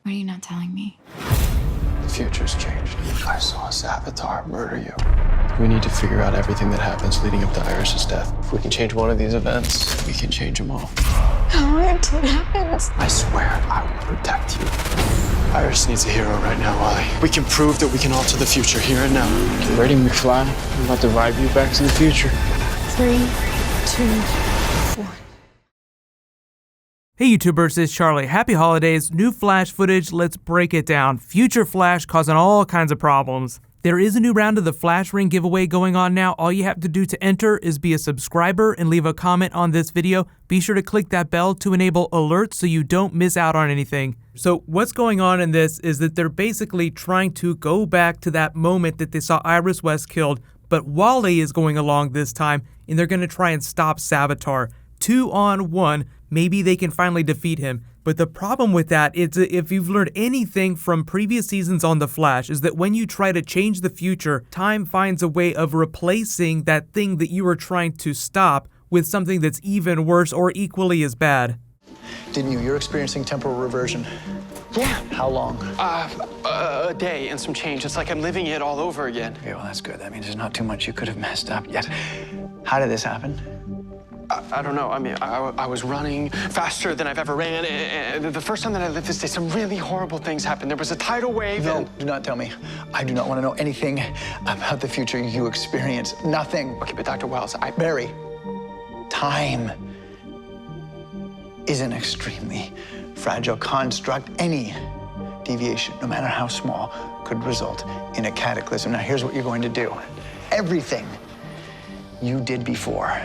What are you not telling me? The future's changed. I saw a Savitar murder you. We need to figure out everything that happens leading up to Iris's death. If we can change one of these events, we can change them all. I'll wait until it happens. I swear I will protect you. Iris needs a hero right now, Wally. We can prove that we can alter the future here and now. Get ready, McFly. I'm about to ride you back to the future. 3, 2, 1. Hey YouTubers, it's Charlie. Happy holidays. New Flash footage, let's break it down. Future Flash causing all kinds of problems. There is a new round of the Flash Ring giveaway going on now. All you have to do to enter is be a subscriber and leave a comment on this video. Be sure to click that bell to enable alerts so you don't miss out on anything. So what's going on in this is that they're basically trying to go back to that moment that they saw Iris West killed, but Wally is going along this time and they're going to try and stop Savitar. 2-on-1, maybe they can finally defeat him. But the problem with that is that if you've learned anything from previous seasons on The Flash is that when you try to change the future, time finds a way of replacing that thing that you were trying to stop with something that's even worse or equally as bad. Didn't you? You're experiencing temporal reversion. Yeah. How long? A day and some change. It's like I'm living it all over again. Okay, well, that's good. That means there's not too much you could have messed up yet. How did this happen? I don't know. I mean, I was running faster than I've ever ran. And the first time that I lived this day, some really horrible things happened. There was a tidal wave. No, do not tell me. I do not want to know anything about the future you experience. Nothing. Okay, but Dr. Wells, Barry, time is an extremely fragile construct. Any deviation, no matter how small, could result in a cataclysm. Now, here's what you're going to do. Everything you did before,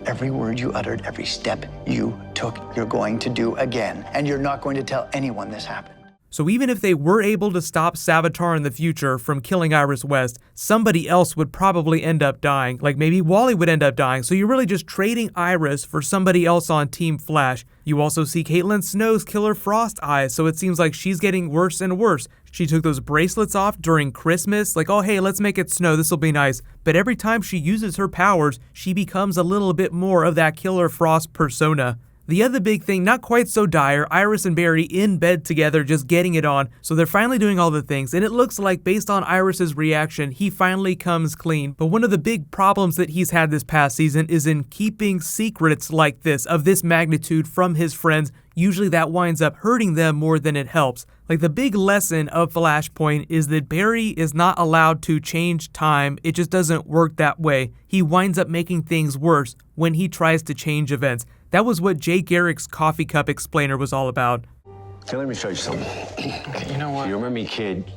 every word you uttered, every step you took, you're going to do again. And you're not going to tell anyone this happened. So even if they were able to stop Savitar in the future from killing Iris West, somebody else would probably end up dying. Like maybe Wally would end up dying. So you're really just trading Iris for somebody else on Team Flash. You also see Caitlin Snow's killer Frost Eyes, so it seems like she's getting worse and worse. She took those bracelets off during Christmas, like, oh hey, let's make it snow, this'll be nice. But every time she uses her powers, she becomes a little bit more of that Killer Frost persona. The other big thing, not quite so dire, Iris and Barry in bed together just getting it on, so they're finally doing all the things, and it looks like based on Iris's reaction, he finally comes clean. But one of the big problems that he's had this past season is in keeping secrets like this, of this magnitude from his friends. Usually that winds up hurting them more than it helps. Like the big lesson of Flashpoint is that Barry is not allowed to change time, it just doesn't work that way. He winds up making things worse when he tries to change events. That was what Jay Garrick's coffee cup explainer was all about. Okay, let me show you something. okay, you know what? You remember me, kid?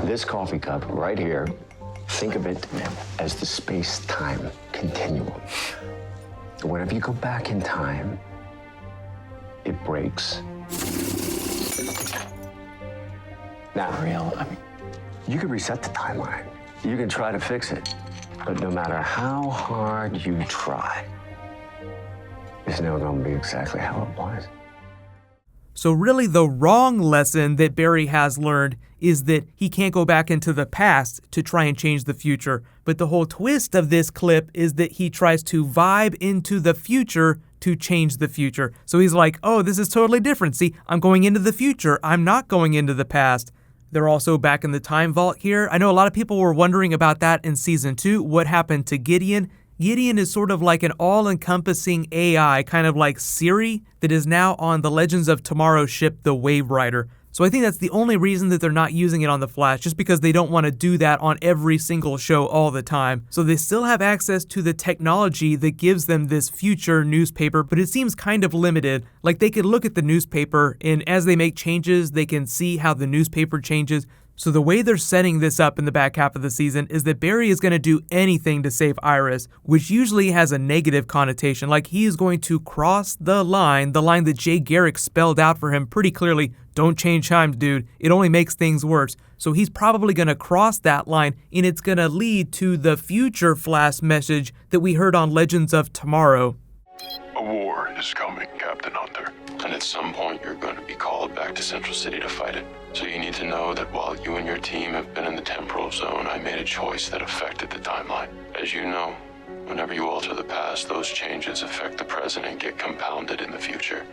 This coffee cup right here, think of it as the space-time continuum. Whenever you go back in time, it breaks. Now, Real? you can reset the timeline. You can try to fix it. But no matter how hard you try, it's never going to be exactly how it was. So really the wrong lesson that Barry has learned is that he can't go back into the past to try and change the future. But the whole twist of this clip is that he tries to vibe into the future to change the future. So he's like, oh, this is totally different. See, I'm going into the future. I'm not going into the past. They're also back in the time vault here. I know a lot of people were wondering about that in season 2. What happened to Gideon? Gideon is sort of like an all-encompassing AI, kind of like Siri, that is now on the Legends of Tomorrow ship, the Wave Rider. So I think that's the only reason that they're not using it on The Flash, just because they don't want to do that on every single show all the time. So they still have access to the technology that gives them this future newspaper, but it seems kind of limited. Like they could look at the newspaper, and as they make changes, they can see how the newspaper changes. So the way they're setting this up in the back half of the season is that Barry is going to do anything to save Iris, which usually has a negative connotation, like he is going to cross the line that Jay Garrick spelled out for him pretty clearly. Don't change times, dude. It only makes things worse. So he's probably going to cross that line, and it's going to lead to the future Flash message that we heard on Legends of Tomorrow. A war is coming, Captain Hunter. And at some point, you're going to be called back to Central City to fight it. So you need to know that while you and your team have been in the temporal zone, I made a choice that affected the timeline. As you know, whenever you alter the past, those changes affect the present and get compounded in the future.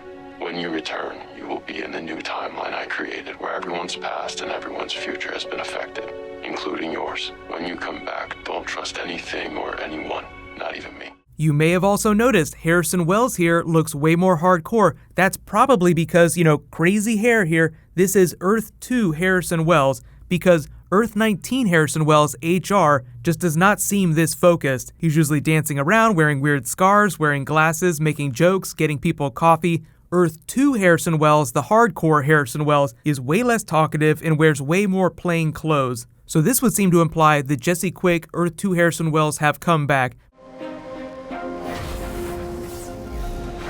When you return, you will be in the new timeline I created, where everyone's past and everyone's future has been affected, including yours. When you come back, don't trust anything or anyone, not even me. You may have also noticed Harrison Wells here looks way more hardcore. That's probably because, crazy hair here. This is Earth 2 Harrison Wells, because Earth 19 Harrison Wells, HR, just does not seem this focused. He's usually dancing around, wearing weird scarves, wearing glasses, making jokes, getting people coffee. Earth 2 Harrison Wells, the hardcore Harrison Wells, is way less talkative and wears way more plain clothes. So this would seem to imply that Jesse Quick, Earth 2 Harrison Wells have come back.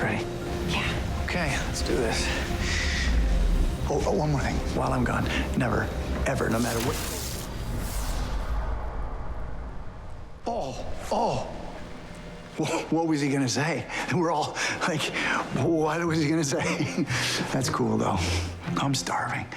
Ready? Yeah. Okay, let's do this. Oh, one more thing. While I'm gone, never, ever, no matter what. Oh. What was he gonna say? And we're all like, what was he gonna say? That's cool though. I'm starving.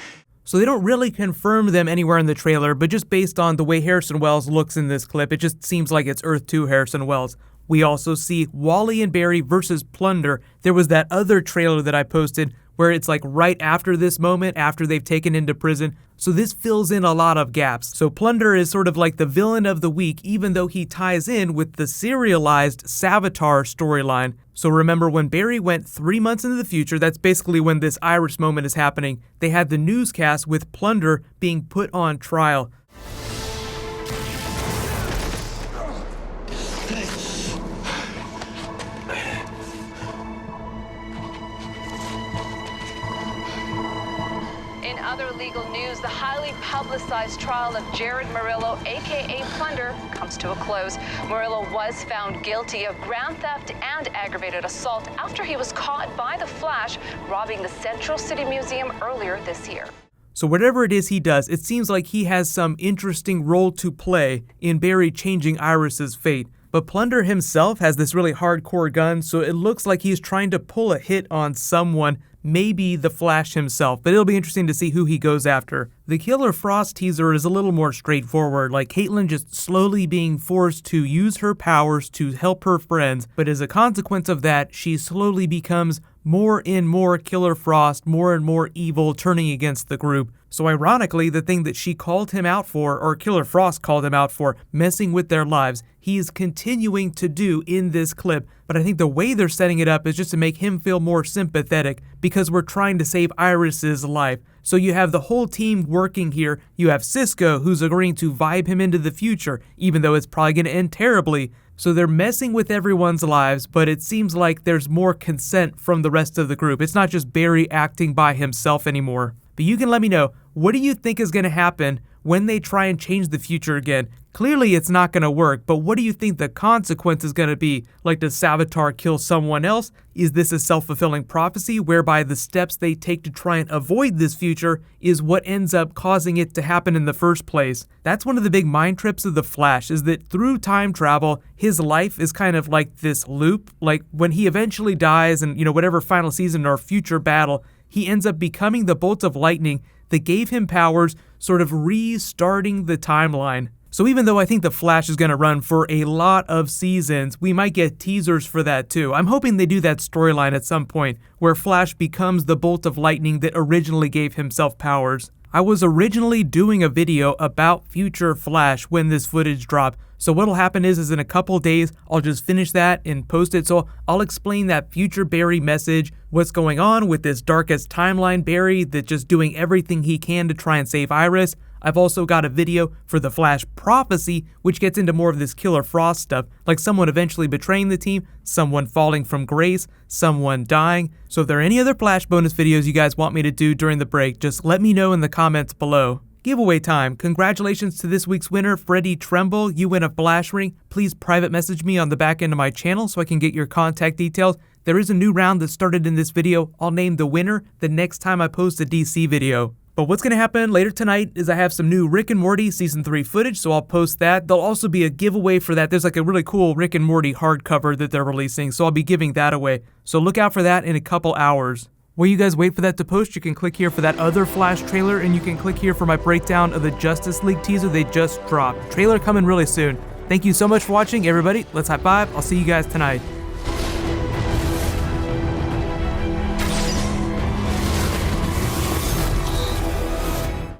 So they don't really confirm them anywhere in the trailer, but just based on the way Harrison Wells looks in this clip, it just seems like it's Earth 2 Harrison Wells. We also see Wally and Barry versus Plunder. There was that other trailer that I posted where it's like right after this moment, after they've taken into prison. So this fills in a lot of gaps. So Plunder is sort of like the villain of the week, even though he ties in with the serialized Savitar storyline. So remember when Barry went 3 months into the future, that's basically when this Iris moment is happening. They had the newscast with Plunder being put on trial. In other legal news, the highly publicized trial of Jared Murillo, aka Plunder, comes to a close. Murillo was found guilty of grand theft and aggravated assault after he was caught by the Flash robbing the Central City Museum earlier this year. So whatever it is he does, it seems like he has some interesting role to play in Barry changing Iris's fate. But Plunder himself has this really hardcore gun, so it looks like he's trying to pull a hit on someone, maybe the Flash himself, but it'll be interesting to see who he goes after. The Killer Frost teaser is a little more straightforward, like Caitlin just slowly being forced to use her powers to help her friends, but as a consequence of that, she slowly becomes more and more Killer Frost, more and more evil, turning against the group. So ironically, the thing that she called him out for, or Killer Frost called him out for, messing with their lives, he is continuing to do in this clip. But I think the way they're setting it up is just to make him feel more sympathetic, because we're trying to save Iris's life. So you have the whole team working here. You have Cisco, who's agreeing to vibe him into the future, even though it's probably going to end terribly. So they're messing with everyone's lives, but it seems like there's more consent from the rest of the group. It's not just Barry acting by himself anymore. But you can let me know, what do you think is going to happen when they try and change the future again? Clearly it's not going to work, but what do you think the consequence is going to be? Like, does Savitar kill someone else? Is this a self-fulfilling prophecy whereby the steps they take to try and avoid this future is what ends up causing it to happen in the first place? That's one of the big mind trips of the Flash, is that through time travel, his life is kind of like this loop. Like when he eventually dies and, whatever final season or future battle, he ends up becoming the bolt of lightning that gave him powers, sort of restarting the timeline. So even though I think The Flash is going to run for a lot of seasons, we might get teasers for that too. I'm hoping they do that storyline at some point, where Flash becomes the bolt of lightning that originally gave himself powers. I was originally doing a video about future Flash when this footage dropped, so what'll happen is in a couple days, I'll just finish that and post it, so I'll explain that future Barry message, what's going on with this darkest timeline Barry that's just doing everything he can to try and save Iris. I've also got a video for the Flash Prophecy, which gets into more of this Killer Frost stuff, like someone eventually betraying the team, someone falling from grace, someone dying. So if there are any other Flash bonus videos you guys want me to do during the break, just let me know in the comments below. Giveaway time. Congratulations to this week's winner, Freddie Tremble. You win a Flash ring. Please private message me on the back end of my channel so I can get your contact details. There is a new round that started in this video. I'll name the winner the next time I post a DC video. But what's going to happen later tonight is I have some new Rick and Morty Season 3 footage, so I'll post that. There'll also be a giveaway for that. There's like a really cool Rick and Morty hardcover that they're releasing, so I'll be giving that away. So look out for that in a couple hours. While you guys wait for that to post, you can click here for that other Flash trailer, and you can click here for my breakdown of the Justice League teaser they just dropped. Trailer coming really soon. Thank you so much for watching, everybody. Let's high five. I'll see you guys tonight.